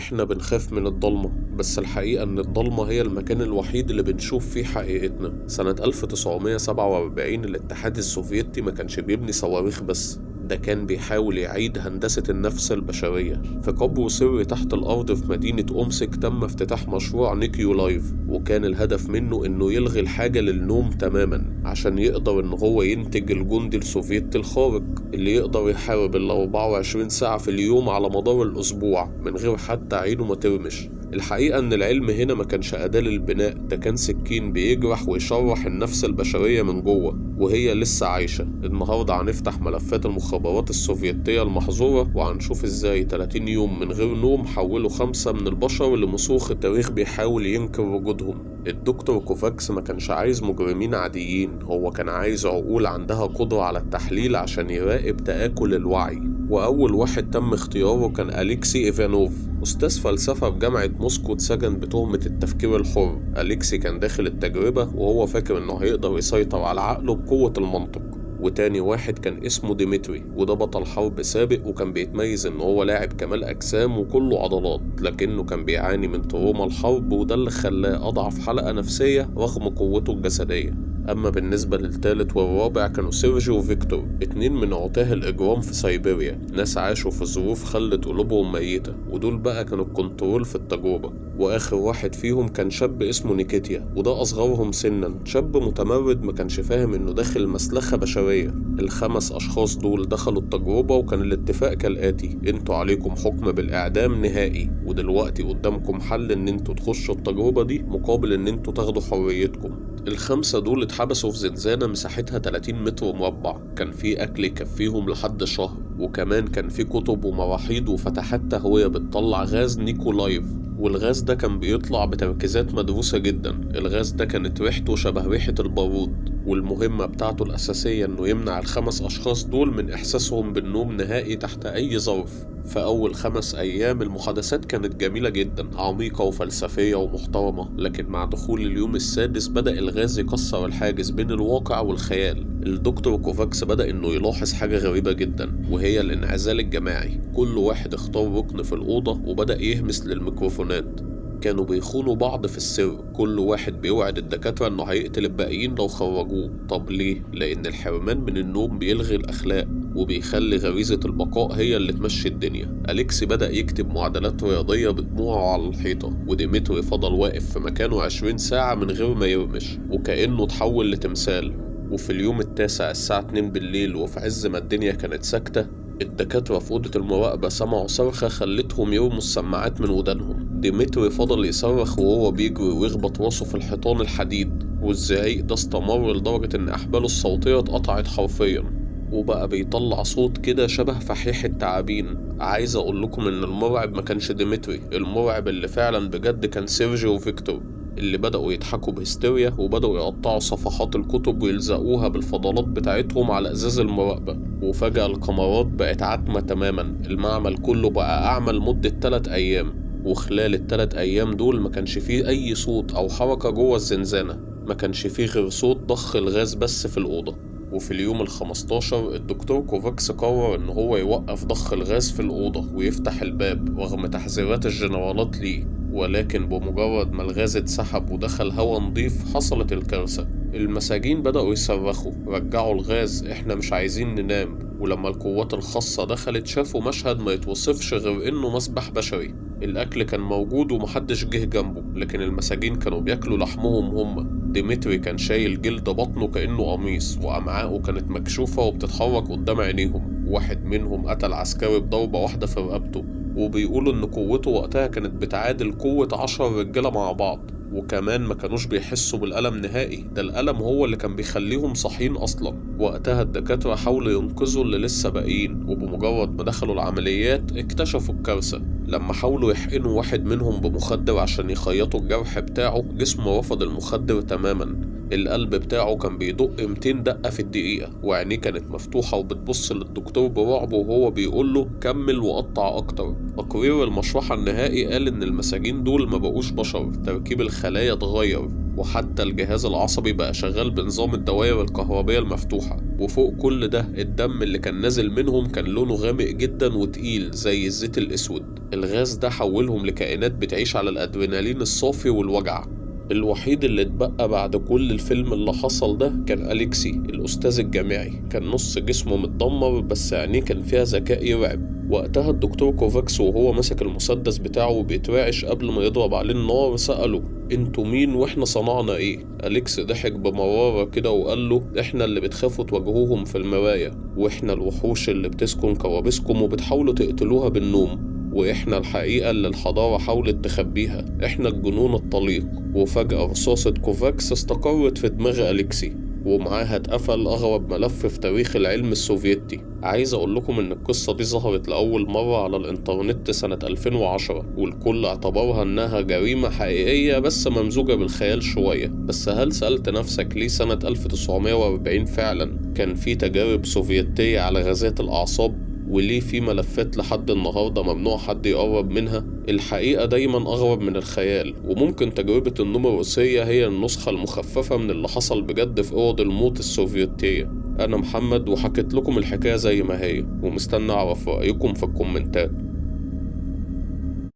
إحنا بنخاف من الضلمة، بس الحقيقة إن الضلمة هي المكان الوحيد اللي بنشوف فيه حقيقتنا. سنة 1947 الاتحاد السوفيتي ما كانش بيبني صواريخ بس، ده كان بيحاول يعيد هندسة النفس البشرية. في قبو سري تحت الأرض في مدينة أومسك تم افتتاح مشروع نيكيو لايف، وكان الهدف منه إنه يلغي الحاجة للنوم تماما عشان يقدر إن هو ينتج الجندي السوفيتي الخارق اللي يقدر يحارب 24 ساعة في اليوم على مدار الأسبوع من غير حتى عينه ما ترمش. الحقيقة إن العلم هنا ما كانش أداة للبناء، ده كان سكين بيجرح ويشرح النفس البشرية من جوه وهي لسه عايشة. النهاردة هنفتح ملفات المخابرات السوفيتية المحظورة وهنشوف إزاي 30 يوم من غير نوم حولوا 5 من البشر لمسوخ التاريخ بيحاول ينكر وجودهم. الدكتور كوفاكس ما كانش عايز مجرمين عاديين، هو كان عايز عقول عندها قدرة على التحليل عشان يراقب تآكل الوعي. وأول واحد تم اختياره كان أليكسي إيفانوف، أستاذ فلسفة بجامعة موسكو، اتسجن بتهمة التفكير الحر. أليكسي كان داخل التجربة وهو فاكر إنه هيقدر يسيطر على عقله بقوة المنطق. وتاني واحد كان اسمه ديمتري، وده بطل حرب سابق وكان بيتميز إن هو لاعب كمال أجسام وكله عضلات، لكنه كان بيعاني من تروما الحرب وده اللي خلاه أضعف حلقة نفسية رغم قوته الجسدية. أما بالنسبة للثالث والرابع كانوا سيرجي وفيكتور، 2 من عتاه الإجرام في سيبيريا، ناس عاشوا في ظروف خلت قلوبهم ميتة، ودول بقى كانوا الكنترول في التجربة. وآخر واحد فيهم كان شاب اسمه نيكيتيا، وده أصغرهم سنا، شاب متمرد ما كانش فاهم إنه داخل مسلخة بشرية. ال5 أشخاص دول دخلوا التجربة وكان الاتفاق كالآتي: انتوا عليكم حكم بالإعدام نهائي، ودلوقتي قدامكم حل إن انتوا تخشوا التجربة دي مقابل إن انتوا تاخدوا حريتكم. ال5 دول اتحبسوا في زنزانة مساحتها 30 متر مربع، كان في أكل يكفيهم لحد شهر، وكمان كان في كتب ومراحيض وفتحات تهوية بتطلع غاز نيكولايف، والغاز ده كان بيطلع بتركيزات مدروسة جدا. الغاز ده كانت ريحته شبه ريحة البارود، والمهمة بتاعته الأساسية إنه يمنع ال5 أشخاص دول من إحساسهم بالنوم نهائي تحت أي ظرف. في أول 5 أيام المحادثات كانت جميلة جدا، عميقة وفلسفية ومحترمة، لكن مع دخول اليوم السادس بدأ الغاز يكسر الحاجز بين الواقع والخيال. الدكتور كوفاكس بدأ إنه يلاحظ حاجة غريبة جدا، وهي الانعزال الجماعي. كل واحد اختار ركن في الأوضة وبدأ يهمس للميكروفونات. كانوا بيخونوا بعض في السر، كل واحد بيوعد الدكاترة إنه هيقتل الباقيين لو خرجوه. طب ليه؟ لأن الحرمان من النوم بيلغي الأخلاق وبيخلي غريزة البقاء هي اللي تمشي الدنيا. أليكسي بدأ يكتب معادلات رياضية بدموعه على الحيطة، وديمتري فضل واقف في مكانه 20 ساعة من غير ما يرمش وكأنه اتحول لتمثال. وفي اليوم التاسع الساعة 2 بالليل وفي عز ما الدنيا كانت ساكتة، الدكاترة في أوضة المراقبة سمعوا صرخة خلتهم يرموا السماعات من ودانهم. ديمتري فضل يصرخ وهو بيجري ويخبط راسه في الحيطان الحديد، والزعيق ده استمر لدرجة إن أحباله الصوتية اتقطعت حرفيا، وبقى بيطلع صوت كده شبه فحيح التعابين. عايز أقول لكم إن المرعب ما كانش ديمتري، المرعب اللي فعلا بجد كان سيرجي وفيكتور، اللي بدأوا يضحكوا بهستيريا وبدأوا يقطعوا صفحات الكتب ويلزقوها بالفضلات بتاعتهم على إزاز المراقبة. وفجأة الكاميرات بقت عتمة تماما، المعمل كله بقى أعمى لمدة 3 أيام، وخلال ال3 أيام دول ما كانش فيه أي صوت أو حركة جوه الزنزانة، ما كانش فيه غير صوت ضخ الغاز بس في الأوضة. وفي اليوم ال15 الدكتور كوفاكس قرر إن هو يوقف ضخ الغاز في الأوضة ويفتح الباب رغم تحذيرات الجنرالات ليه، ولكن بمجرد ما الغاز اتسحب ودخل هوا نضيف حصلت الكارثة. المساجين بدأوا يصرخوا: رجعوا الغاز، احنا مش عايزين ننام. ولما القوات الخاصة دخلت شافوا مشهد ما يتوصفش غير انه مسبح بشري. الأكل كان موجود ومحدش جه جنبه، لكن المساجين كانوا بياكلوا لحمهم هم. ديمتري كان شايل جلد بطنه كأنه قميص، وأمعاءه كانت مكشوفة وبتتحرك قدام عينيهم. واحد منهم قتل عسكري بضربة واحدة في رقبته، وبيقولوا إن قوته وقتها كانت بتعادل قوة 10 رجالة مع بعض. وكمان ما كانوش بيحسوا بالألم نهائي، ده الألم هو اللي كان بيخليهم صاحيين أصلا. وقتها الدكاترة حاولوا ينقذوا اللي لسه باقيين، وبمجرد ما دخلوا العمليات اكتشفوا الكارثة. لما حاولوا يحقنوا واحد منهم بمخدر عشان يخيطوا الجرح بتاعه، جسمه رفض المخدر تماما. القلب بتاعه كان بيدق 200 دقة في الدقيقة، وعينيه كانت مفتوحة وبتبص للدكتور برعب وهو بيقوله كمل وقطع أكتر. تقرير المشرحة النهائي قال إن المساجين دول ما بقوش بشر، تركيب الخلايا اتغير، وحتى الجهاز العصبي بقى شغال بنظام الدوائر الكهربية المفتوحة. وفوق كل ده الدم اللي كان نازل منهم كان لونه غامق جدا وتقيل زي الزيت الأسود. الغاز ده حولهم لكائنات بتعيش على الأدرينالين الصافي والوجع. الوحيد اللي اتبقى بعد كل الفيلم اللي حصل ده كان أليكسي الأستاذ الجامعي. كان نص جسمه متدمر بس عينيه كان فيها ذكاء يرعب. وقتها الدكتور كوفاكس وهو ماسك المسدس بتاعه وبيترعش قبل ما يضرب عليه النار سأله: انتوا مين واحنا صنعنا ايه؟ أليكس ضحك بمرارة كده وقال له: احنا اللي بتخافوا تواجهوهم في المراية، واحنا الوحوش اللي بتسكن كوابيسكم وبتحاولوا تقتلوها بالنوم، واحنا الحقيقة اللي الحضارة حاولت تخبيها، احنا الجنون الطليق. وفجأة رصاصة كوفاكس استقرت في دماغ أليكسي، ومعاها اتقفل أغرب ملف في تاريخ العلم السوفيتي. عايز أقول لكم إن القصة دي ظهرت لأول مرة على الإنترنت سنة 2010، والكل اعتبرها إنها جريمة حقيقية بس ممزوجة بالخيال شوية. بس هل سألت نفسك ليه سنة 1940 فعلا كان في تجارب سوفيتية على غازات الأعصاب؟ وليه في ملفات لحد النهاردة ممنوع حد يقرب منها؟ الحقيقة دايما أغرب من الخيال، وممكن تجربة النوم الروسية هي النسخة المخففة من اللي حصل بجد في أوض الموت السوفيتية. أنا محمد وحكيت لكم الحكاية زي ما هي، ومستنى أعرف رأيكم في الكومنتات.